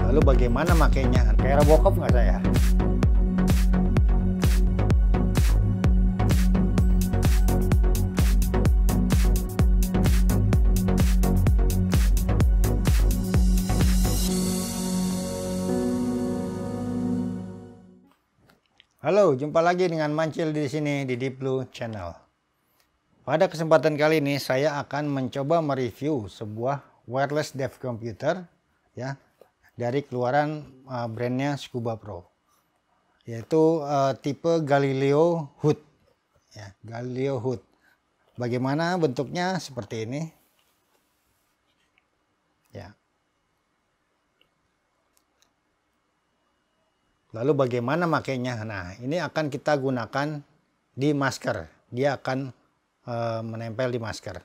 Lalu bagaimana makainya? Kayak Robocop nggak saya? Halo, jumpa lagi dengan Mancil di sini di Deep Blue Channel. Pada kesempatan kali ini saya akan mencoba mereview sebuah wireless dev computer ya dari keluaran brandnya Scuba Pro, yaitu tipe Galileo HUD ya, Galileo HUD. Bagaimana bentuknya? Seperti ini ya. Lalu bagaimana makainya? Nah, ini akan kita gunakan di masker. Dia akan menempel di masker.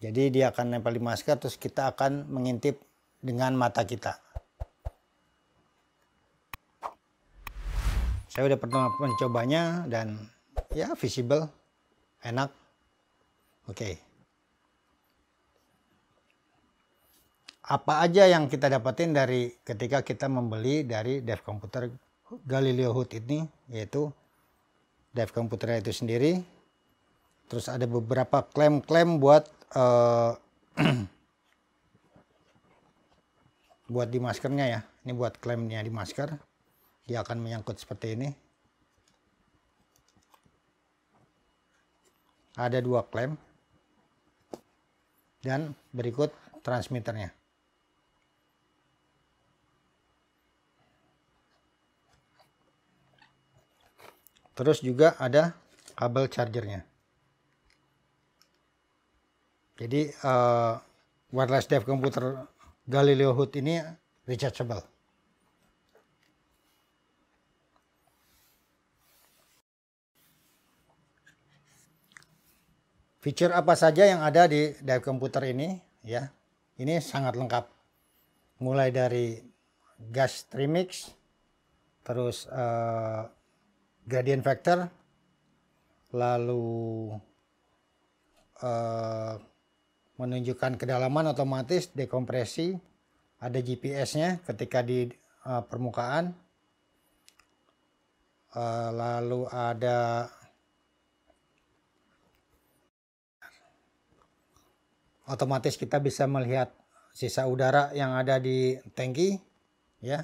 Jadi dia akan menempel di masker, terus kita akan mengintip dengan mata kita. Saya udah pernah mencobanya dan ya visible, enak. Oke. Apa aja yang kita dapetin dari ketika kita membeli dari dev komputer Galileo HUD ini, yaitu dev komputernya itu sendiri, terus ada beberapa klaim-klaim buat buat di maskernya ya. Ini buat klaimnya di masker, dia akan menyangkut seperti ini. Ada 2 klaim dan berikut transmitternya. Terus juga ada kabel chargernya. Jadi wireless dev komputer Galileo HUD ini rechargeable. Fitur apa saja yang ada di dev komputer ini ya? Ini sangat lengkap. Mulai dari gas remix, terus gradient vector, lalu menunjukkan kedalaman otomatis, dekompresi, ada GPS-nya ketika di permukaan, lalu ada otomatis kita bisa melihat sisa udara yang ada di tangki ya.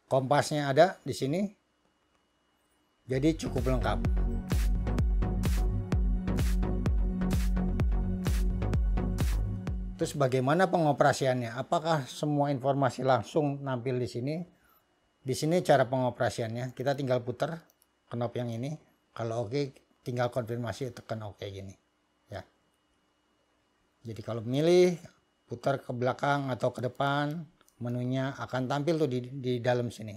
Kompasnya ada di sini. Jadi cukup lengkap. Terus bagaimana pengoperasiannya? Apakah semua informasi langsung nampil di sini? Di sini cara pengoperasiannya, kita tinggal putar knob yang ini. Kalau oke, tinggal konfirmasi tekan oke gini. Ya. Jadi kalau milih putar ke belakang atau ke depan, menunya akan tampil tuh di dalam sini.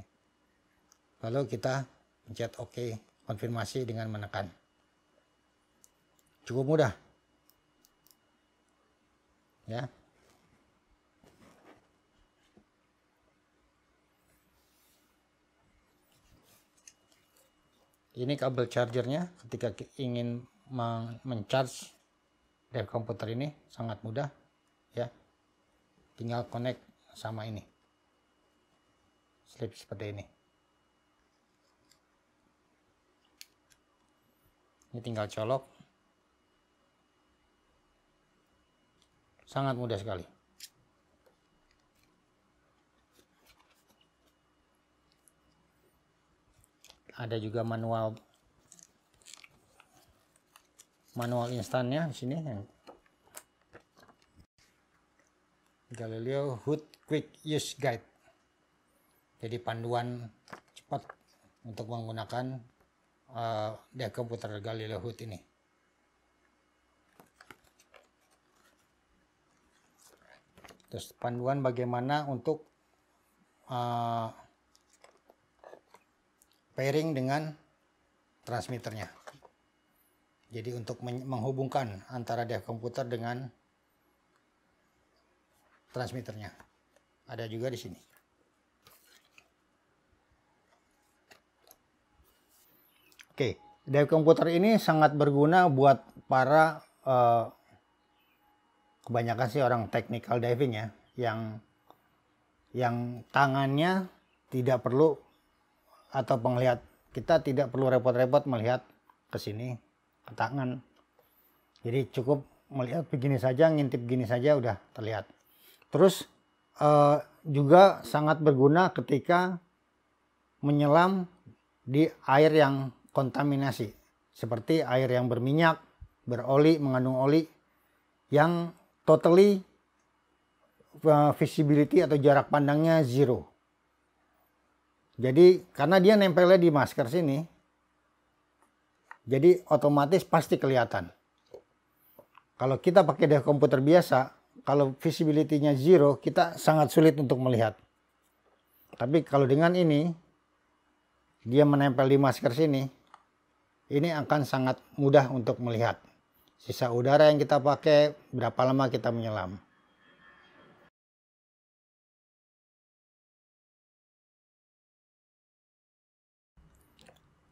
Lalu kita pencet OK, konfirmasi dengan menekan. Cukup mudah. Ya. Ini kabel chargernya ketika ingin mencharge dev komputer ini sangat mudah ya. Tinggal connect sama ini. Slip seperti ini. Ini tinggal colok. Sangat mudah sekali. Ada juga manual instannya di sini. Galileo HUD Quick Use Guide. Jadi panduan cepat untuk menggunakan dev komputer Galileo HUD ini. Terus panduan bagaimana untuk pairing dengan transmitternya. Jadi untuk menghubungkan antara dev komputer dengan transmitternya. Ada juga di sini. Oke, dev komputer ini sangat berguna buat para kebanyakan sih orang technical diving ya, yang yang tangannya tidak perlu, atau penglihat kita tidak perlu repot-repot melihat ke sini ke tangan. Jadi cukup melihat begini saja, ngintip gini saja udah terlihat. Terus juga sangat berguna ketika menyelam di air yang kontaminasi, seperti air yang berminyak, beroli, mengandung oli, yang totally visibility atau jarak pandangnya 0. Jadi karena dia nempelnya di masker sini, jadi otomatis pasti kelihatan. Kalau kita pakai dari komputer biasa, kalau visibility-nya 0, kita sangat sulit untuk melihat. Tapi kalau dengan ini, dia menempel di masker sini, ini akan sangat mudah untuk melihat sisa udara yang kita pakai, berapa lama kita menyelam.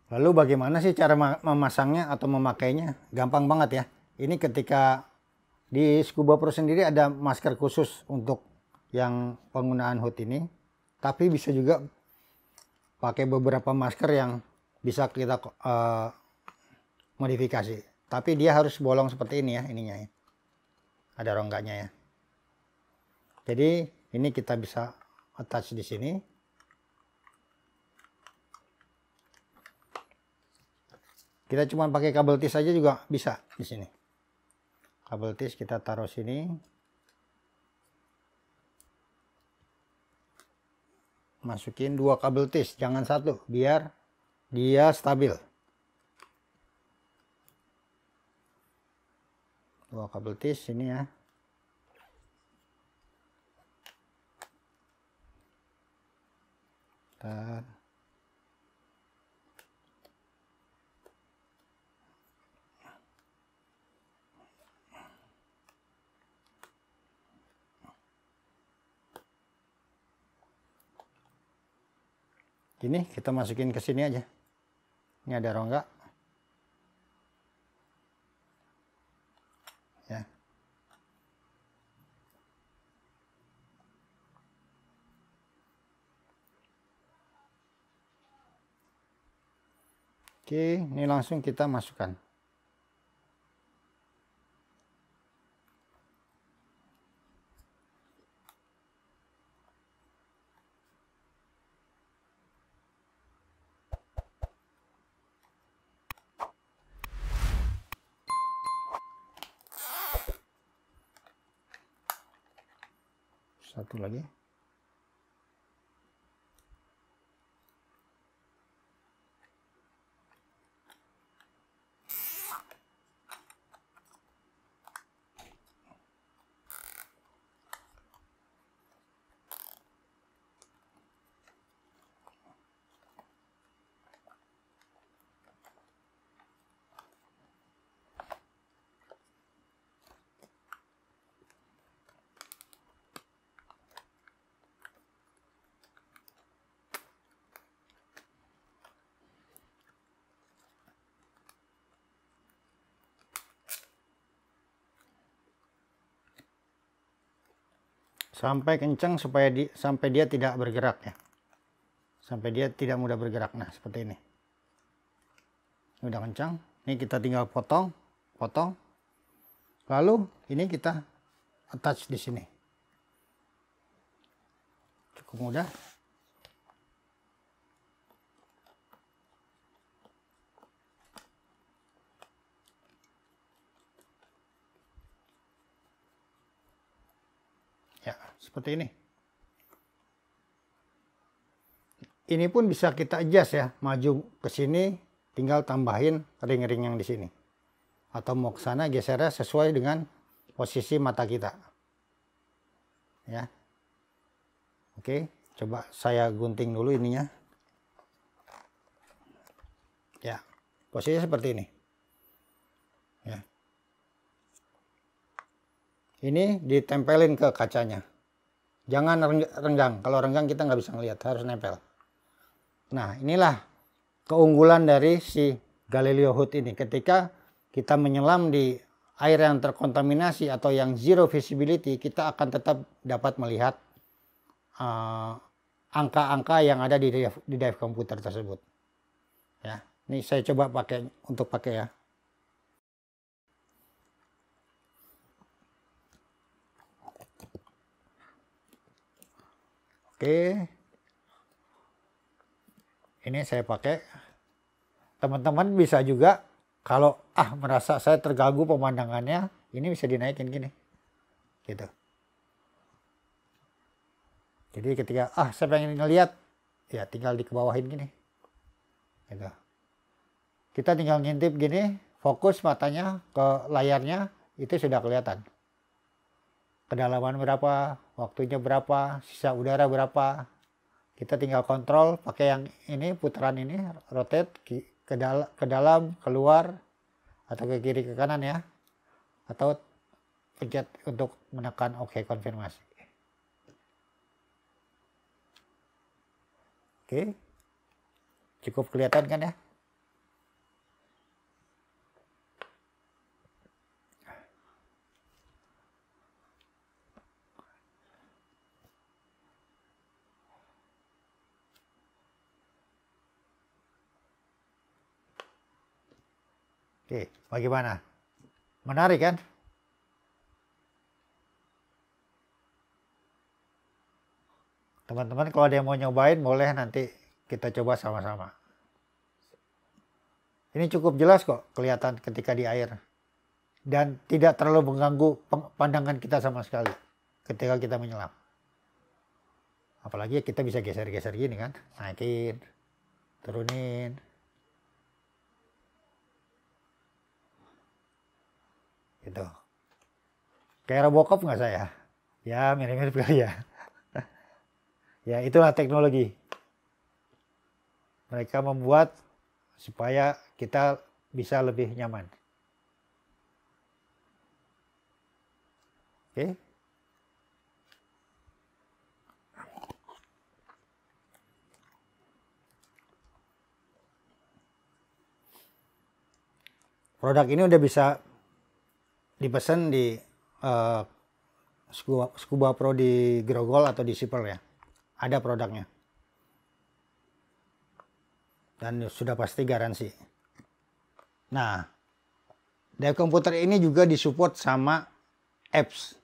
Lalu bagaimana sih cara memasangnya atau memakainya? Gampang banget ya. Ini ketika di Scuba Pro sendiri ada masker khusus untuk yang penggunaan HUT ini. Tapi bisa juga pakai beberapa masker yang bisa kita modifikasi. Tapi dia harus bolong seperti ini ya, ininya ya. Ada rongganya ya. Jadi ini kita bisa attach di sini. Kita cuma pakai kabel tis saja juga bisa di sini. Kabel tis kita taruh sini. Masukin 2 kabel tis, jangan 1, biar dia stabil. 2 kabel tis ini ya. Bentar. Ini kita masukin ke sini aja. Ini ada rongga. Ya. Oke, ini langsung kita masukkan. Satu lagi. Sampai kencang sampai dia tidak bergerak ya. Sampai dia tidak mudah bergerak. Nah, seperti ini. Ini udah kencang. Ini kita tinggal potong. Lalu ini kita attach di sini. Cukup mudah. Ya, seperti ini. Ini pun bisa kita adjust ya, maju ke sini, tinggal tambahin ring-ring yang di sini. Atau mau ke sana gesernya sesuai dengan posisi mata kita. Ya. Oke, coba saya gunting dulu ininya. Ya, posisinya seperti ini. Ya. Ini ditempelin ke kacanya. Jangan renggang. Kalau renggang kita nggak bisa ngelihat, harus nempel. Nah, inilah keunggulan dari si Galileo HUT ini. Ketika kita menyelam di air yang terkontaminasi atau yang zero visibility, kita akan tetap dapat melihat angka-angka yang ada di drive komputer tersebut. Ya, ini saya coba pakai ya. Oke, ini saya pakai. Teman-teman bisa juga kalau merasa saya terganggu pemandangannya, ini bisa dinaikin gini, gitu. Jadi ketika saya pengen ngeliat, ya tinggal dikebawahin gini, gitu. Kita tinggal ngintip gini, fokus matanya ke layarnya, itu sudah kelihatan. Kedalaman berapa, waktunya berapa, sisa udara berapa. Kita tinggal kontrol pakai yang ini, putaran ini, rotate ke dalam, keluar, atau ke kiri ke kanan ya. Atau pencet untuk menekan OK konfirmasi. Oke. Cukup kelihatan kan ya? Oke, bagaimana? Menarik kan? Teman-teman kalau ada yang mau nyobain, boleh nanti kita coba sama-sama. Ini cukup jelas kok kelihatan ketika di air. Dan tidak terlalu mengganggu pandangan kita sama sekali ketika kita menyelam. Apalagi kita bisa geser-geser gini kan, naikin, turunin. Gitu. Kayak Robocop nggak saya? Ya mirip-mirip kali ya. Ya itulah teknologi. Mereka membuat supaya kita bisa lebih nyaman. Oke. Produk ini udah bisa dipesan di Scuba Pro di Grogol atau di Sipel ya. Ada produknya. Dan sudah pasti garansi. Nah, dive komputer ini juga disupport sama apps.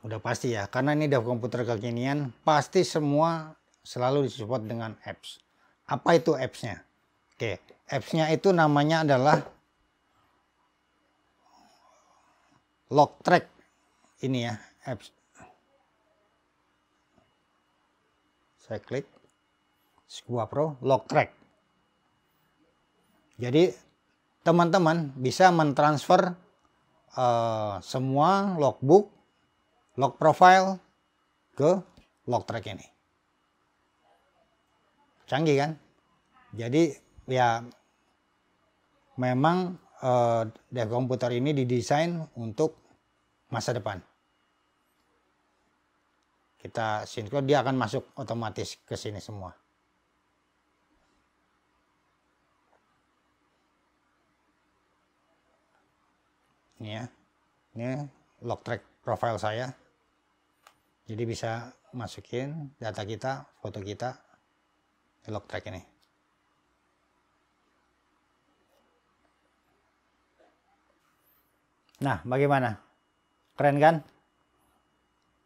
Udah pasti ya, karena ini dive komputer kekinian, pasti semua selalu disupport dengan apps. Apa itu apps-nya? Oke, apps-nya itu namanya adalah Logtrack. Ini ya, apps. Saya klik Scuba Pro Logtrack. Jadi teman-teman bisa mentransfer semua logbook, log profile ke Logtrack ini. Canggih kan? Jadi ya memang dive komputer ini didesain untuk masa depan. Kita sinkron, dia akan masuk otomatis ke sini semua. Ini ya, ini Logtrack profile saya. Jadi bisa masukin data kita, foto kita di Logtrack ini. Nah, bagaimana? Keren kan?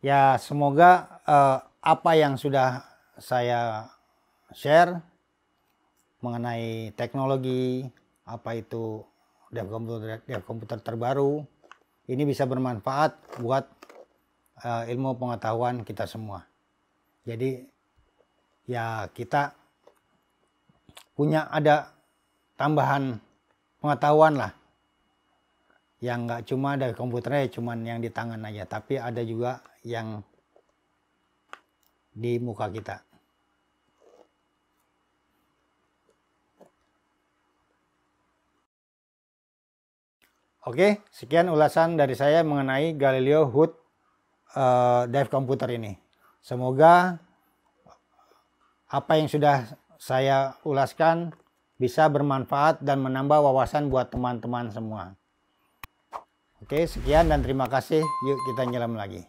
Ya, semoga apa yang sudah saya share mengenai teknologi, apa itu dive komputer terbaru, ini bisa bermanfaat buat ilmu pengetahuan kita semua. Jadi ya kita punya ada tambahan pengetahuan lah, yang nggak cuma dari komputernya cuman yang di tangan aja, tapi ada juga yang di muka kita. Oke, sekian ulasan dari saya mengenai Galileo HUD dive komputer ini. Semoga apa yang sudah saya ulaskan bisa bermanfaat dan menambah wawasan buat teman-teman semua. Oke, sekian dan terima kasih. Yuk kita nyelam lagi.